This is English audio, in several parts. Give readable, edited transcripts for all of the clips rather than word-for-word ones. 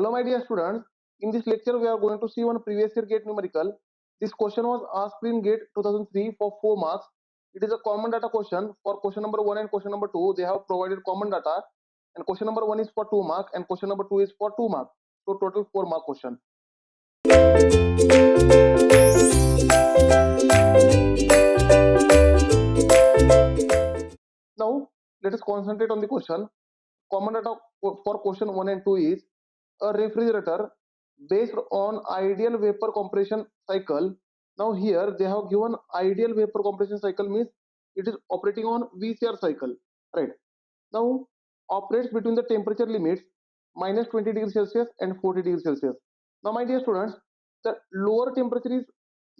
Hello, my dear students. In this lecture, we are going to see one previous year GATE numerical. This question was asked in GATE 2003 for 4 marks. It is a common data question. For question number 1 and question number 2, they have provided common data. And question number 1 is for 2 marks and question number 2 is for 2 marks. So total 4 mark question. Now, let us concentrate on the question. Common data for question 1 and 2 is a refrigerator based on ideal vapor compression cycle. Now here they have given ideal vapor compression cycle means it is operating on VCR cycle, right? Now operates between the temperature limits minus 20 degrees Celsius and 40 degrees Celsius. Now my dear students, the lower temperature is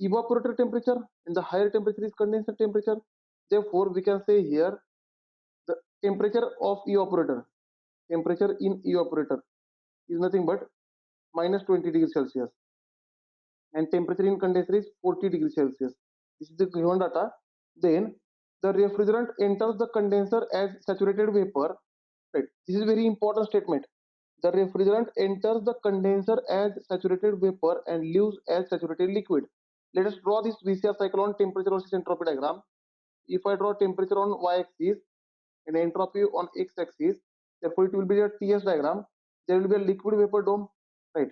evaporator temperature and the higher temperature is condenser temperature. Therefore we can say here the temperature of evaporator, temperature in evaporator is nothing but minus 20 degrees Celsius and temperature in condenser is 40 degrees Celsius. This is the given data. Then the refrigerant enters the condenser as saturated vapor. Right. This is very important statement. The refrigerant enters the condenser as saturated vapor and leaves as saturated liquid. Let us draw this VCR cycle on temperature versus entropy diagram. If I draw temperature on y-axis and entropy on x-axis, therefore it will be a TS diagram. There will be a liquid vapor dome, right?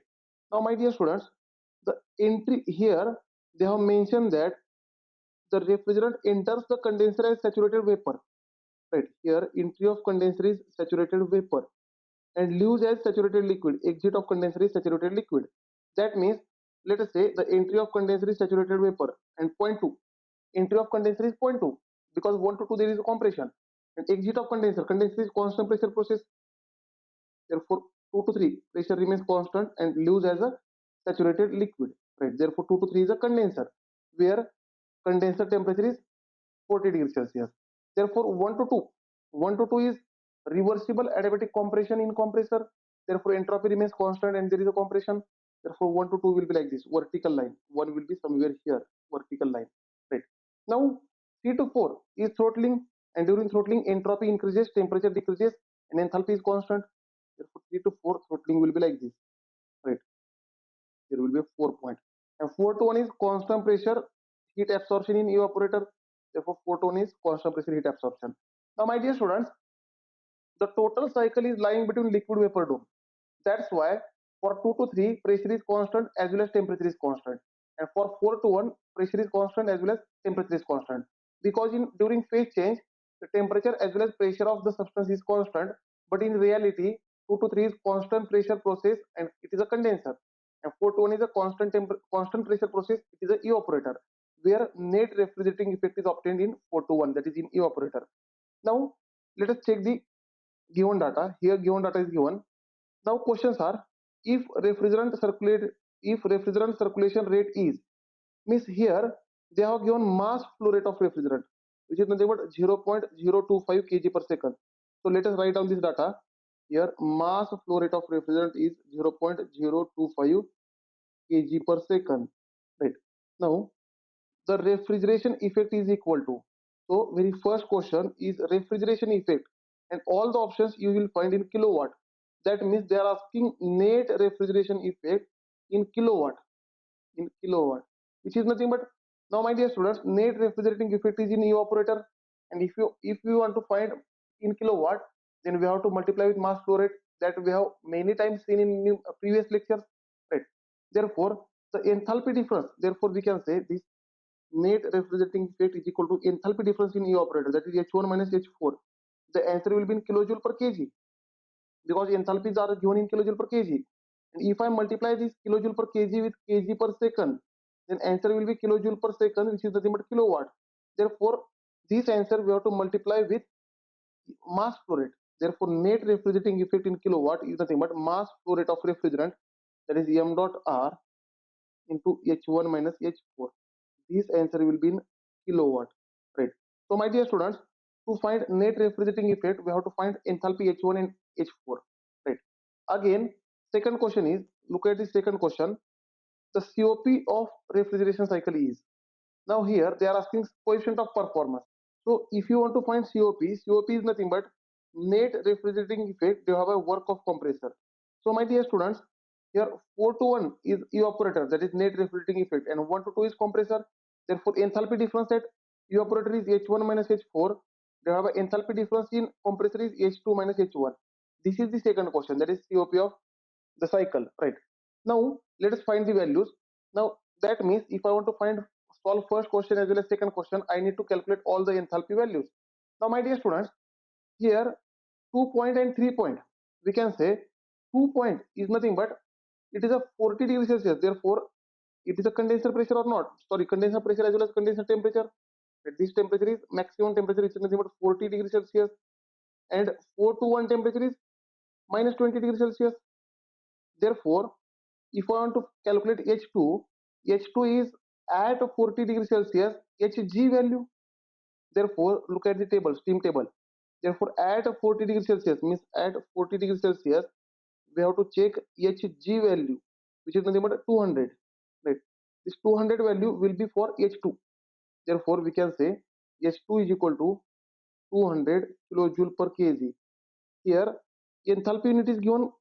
Now, my dear students, the entry here they have mentioned that the refrigerant enters the condenser as saturated vapor, right? Here, entry of condenser is saturated vapor and leaves as saturated liquid. Exit of condenser is saturated liquid. That means, let us say the entry of condenser is saturated vapor and 0.2. Entry of condenser is 0.2 because 1 to 2 there is a compression. And exit of condenser is constant pressure process. Therefore, 2 to 3 pressure remains constant and leaves as a saturated liquid, right? Therefore 2 to 3 is a condenser where condenser temperature is 40 degrees Celsius. Therefore 1 to 2 is reversible adiabatic compression in compressor. Therefore entropy remains constant and there is a compression. Therefore 1 to 2 will be like this vertical line. 1 will be somewhere here, vertical line, right? Now 3 to 4 is throttling, and during throttling entropy increases, temperature decreases, and enthalpy is constant. Therefore 3 to 4 throttling will be like this, right? There will be a 4 point. And 4 to 1 is constant pressure heat absorption in evaporator. Therefore 4 to 1 is constant pressure heat absorption. Now my dear students, the total cycle is lying between liquid vapor dome. That's why for 2 to 3 pressure is constant as well as temperature is constant, and for 4 to 1 pressure is constant as well as temperature is constant, because in during phase change the temperature as well as pressure of the substance is constant, but in reality 2 to 3 is constant pressure process and it is a condenser, and 4 to 1 is a constant pressure process, it is a evaporator, where net refrigerating effect is obtained in 4 to 1, that is in evaporator. Now let us check the given data. Here given data is given. Now questions are, if refrigerant circulation rate is, means here they have given mass flow rate of refrigerant, which is nothing but 0.025 kg per second. So let us write down this data. Here mass flow rate of refrigerant is 0.025 kg per second, right? Now the refrigeration effect is equal to, so very first question is refrigeration effect, and all the options you will find in kilowatt. That means they are asking net refrigeration effect in kilowatt, which is nothing but, now my dear students, net refrigerating effect is in evaporator, and if you want to find in kilowatt, then we have to multiply with mass flow rate, that we have many times seen in previous lectures, right? Therefore the enthalpy difference, therefore we can say this net refrigerating effect is equal to enthalpy difference in evaporator, that is H1 minus H4. The answer will be in kilojoule per kg, because enthalpies are given in kilojoule per kg. And if I multiply this kilojoule per kg with kg per second, then answer will be kilojoule per second, which is nothing but kilowatt. Therefore this answer we have to multiply with mass flow rate. Therefore net refrigerating effect in kilowatt is nothing but mass flow rate of refrigerant, that is m dot r into H1 minus H4. This answer will be in kilowatt, right? So my dear students, to find net refrigerating effect, we have to find enthalpy H1 and H4, right? Again, second question is, look at the second question. The COP of refrigeration cycle is, now here they are asking coefficient of performance. So if you want to find COP is nothing but net refrigerating effect divided by work of compressor. So my dear students, Here 4 to 1 is evaporator, that is net refrigerating effect, and 1 to 2 is compressor. Therefore, enthalpy difference at evaporator is H1 minus H4. Thereby, enthalpy difference in compressor is H2 minus H1. This is the second question, that is COP of the cycle, right? Now, let us find the values. Now, that means if I want to solve first question as well as second question, I need to calculate all the enthalpy values. Now, my dear students, here 2 point and 3 point, we can say 2 point is nothing but it is a 40 degrees Celsius. Therefore, it is a condenser pressure or not? Sorry, condenser pressure as well as condenser temperature. This temperature is maximum temperature is nothing but 40 degrees Celsius, and 4 to 1 temperature is minus 20 degrees Celsius. Therefore, if I want to calculate H2, H2 is at 40 degrees Celsius, Hg value. Therefore, look at the table, steam table. Therefore, at 40 degrees Celsius means at 40 degrees Celsius, we have to check Hg value, which is nothing but 200. Right? This 200 value will be for H2. Therefore, we can say H2 is equal to 200 kilojoule per kg. Here, enthalpy unit is given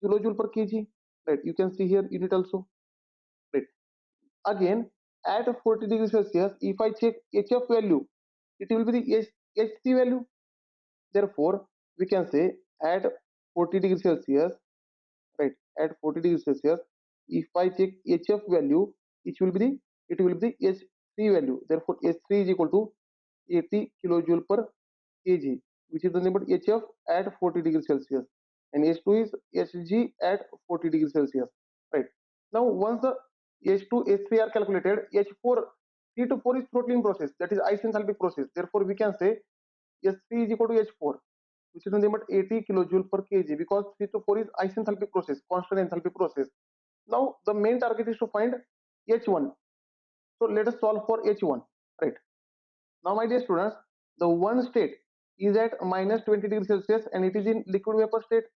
kilojoule per kg. Right? You can see here unit also. Right? Again, at 40 degrees Celsius, if I check HF value, it will be the HC value. Therefore, we can say at 40 degrees Celsius, right? At 40 degrees Celsius, if I check HF value, it will be the H3 value. Therefore, H3 is equal to 80 kilojoule per kg, which is the number HF at 40 degrees Celsius, and H2 is Hg at 40 degrees Celsius. Right. Now, once the H2, H3 are calculated, H4, 3 to 4 is throttling process, that is isenthalpic process. Therefore, we can say S3 is equal to H4, which is nothing but 80 kilojoule per kg, because 3 to 4 is isenthalpic process, constant enthalpy process. Now, the main target is to find H1. So, let us solve for H1. Right. Now, my dear students, the one state is at minus 20 degrees Celsius and it is in liquid vapor state.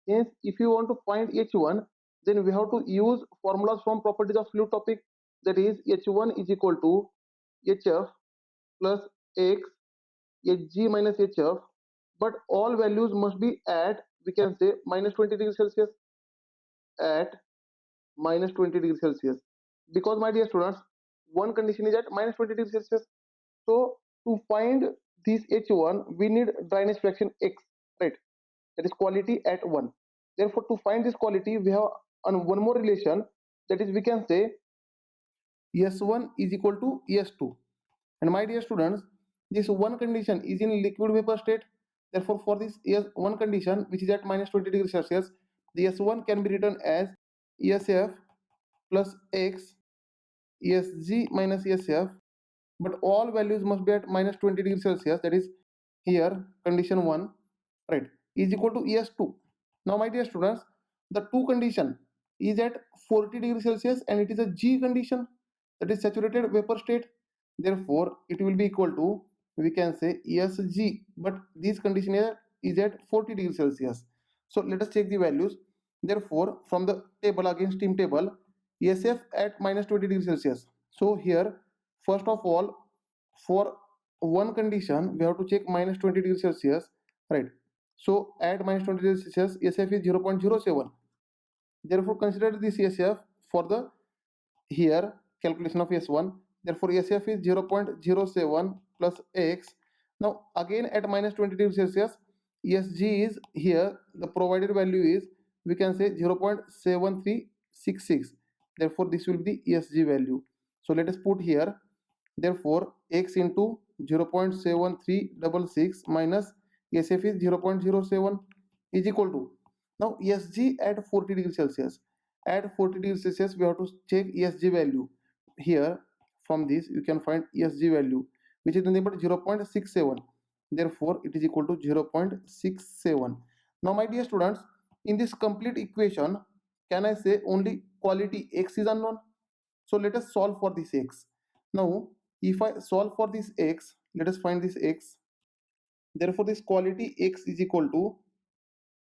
Hence, if you want to find H1, then we have to use formulas from properties of fluid topic. That is, H1 is equal to HF plus X, Hg minus HF, but all values must be at, we can say, minus 20 degrees Celsius, at minus 20 degrees Celsius. Because, my dear students, one condition is at minus 20 degrees Celsius. So, to find this H1, we need dryness fraction X, right? That is quality at 1. Therefore, to find this quality, we have one more relation, that is, we can say S1 is equal to S2. And my dear students, this one condition is in liquid vapor state. Therefore, for this one condition, which is at minus 20 degrees Celsius, the S1 can be written as SF plus X, Sg minus SF, but all values must be at minus 20 degrees Celsius. That is here condition 1, right, is equal to Es2. Now, my dear students, the two condition is at 40 degrees Celsius and it is a G condition, that is saturated vapor state. Therefore, it will be equal to, we can say Sg, but this condition is at 40 degrees Celsius. So let us check the values. Therefore, from the table, again steam table, SF at minus 20 degrees Celsius. So here, first of all, for one condition, we have to check minus 20 degrees Celsius, right? So at minus 20 degrees Celsius, SF is 0.07. Therefore, consider this SF for the here calculation of S1. Therefore, SF is 0.07 plus X. Now, again at minus 20 degrees Celsius, Sg is here, the provided value is, we can say 0.7366. Therefore, this will be Sg value. So, let us put here. Therefore, X into 0.7366 minus SF is 0.07 is equal to, now Sg at 40 degrees Celsius. At 40 degrees Celsius, we have to check Sg value. Here, from this, you can find Sg value, which is nothing but 0.67. Therefore, it is equal to 0.67. Now, my dear students, in this complete equation, can I say only quality X is unknown? So, let us solve for this X. Now, if I solve for this X, let us find this X. Therefore, this quality X is equal to,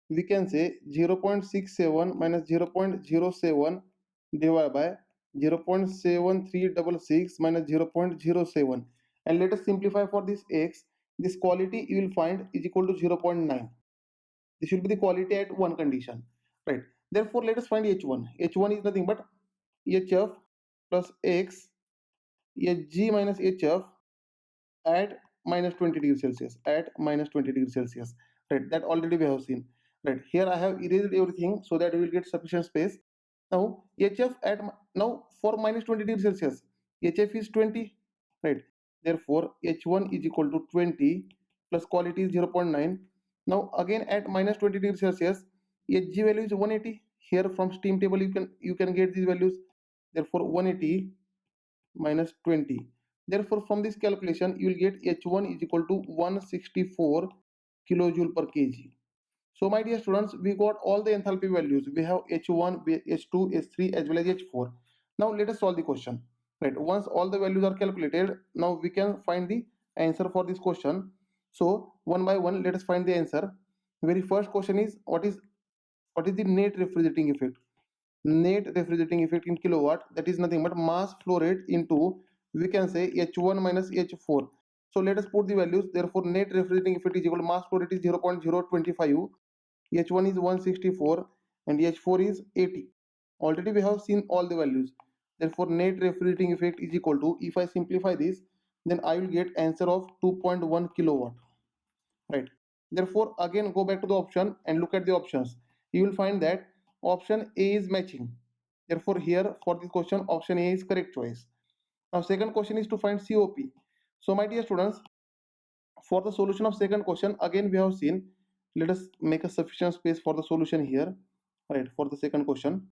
we can say 0.67 minus 0.07 divided by 0.7366 minus 0.07, and let us simplify for this X. This quality you will find is equal to 0.9. This will be the quality at one condition, right? Therefore, let us find H1. H1 is nothing but HF plus X Hg minus HF at minus 20 degrees Celsius, at minus 20 degrees Celsius, right? That already we have seen, right? Here I have erased everything so that we will get sufficient space. Now HF at now for minus 20 degrees Celsius, HF is 20, right? Therefore H1 is equal to 20 plus quality is 0.9. Now again at minus 20 degrees Celsius, Hg value is 180. Here from steam table you can get these values. Therefore 180 minus 20. Therefore, from this calculation, you will get H1 is equal to 164 kilojoule per kg. So, my dear students, we got all the enthalpy values. We have H1, H2, H3 as well as H4. Now, let us solve the question. Right. Once all the values are calculated, now we can find the answer for this question. So, one by one, let us find the answer. Very first question is what is the net refrigerating effect? Net refrigerating effect in kilowatt, that is nothing but mass flow rate into, we can say, H1 minus H4. So let us put the values. Therefore net refrigerating effect is equal to mass flow rate is 0.025, H1 is 164 and H4 is 80. Already we have seen all the values. Therefore net refrigerating effect is equal to, if I simplify this, then I will get answer of 2.1 kilowatt, right? Therefore again go back to the option and look at the options. You will find that option A is matching. Therefore here for this question option A is correct choice. Now second question is to find COP. So my dear students, for the solution of second question, again we have seen, let us make a sufficient space for the solution here, right? For the second question,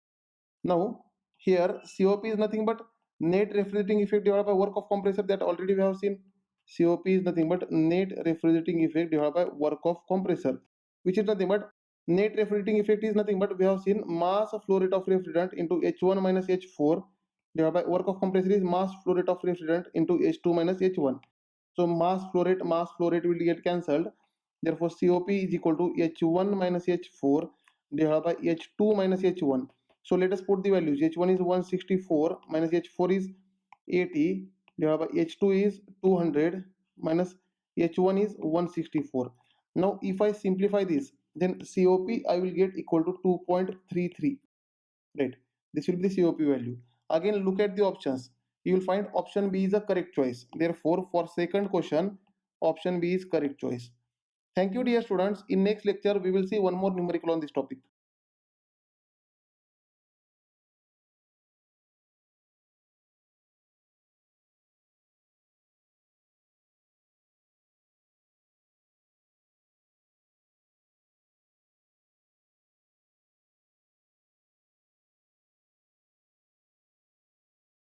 now here COP is nothing but net refrigerating effect divided by work of compressor, that already we have seen. COP is nothing but net refrigerating effect divided by work of compressor, which is nothing but net refrigerating effect is nothing but we have seen mass flow rate of refrigerant into H1 minus H4 divided by work of compressor is mass flow rate of refrigerant into H2 minus H1. So mass flow rate will get cancelled. Therefore COP is equal to H1 minus H4 divided by H2 minus H1. So let us put the values. H1 is 164 minus H4 is 80 divided by H2 is 200 minus H1 is 164. Now if I simplify this, then COP I will get equal to 2.33, right? This will be the COP value. Again look at the options. You will find option B is a correct choice. Therefore for second question option B is correct choice. Thank you dear students. In next lecture we will see one more numerical on this topic.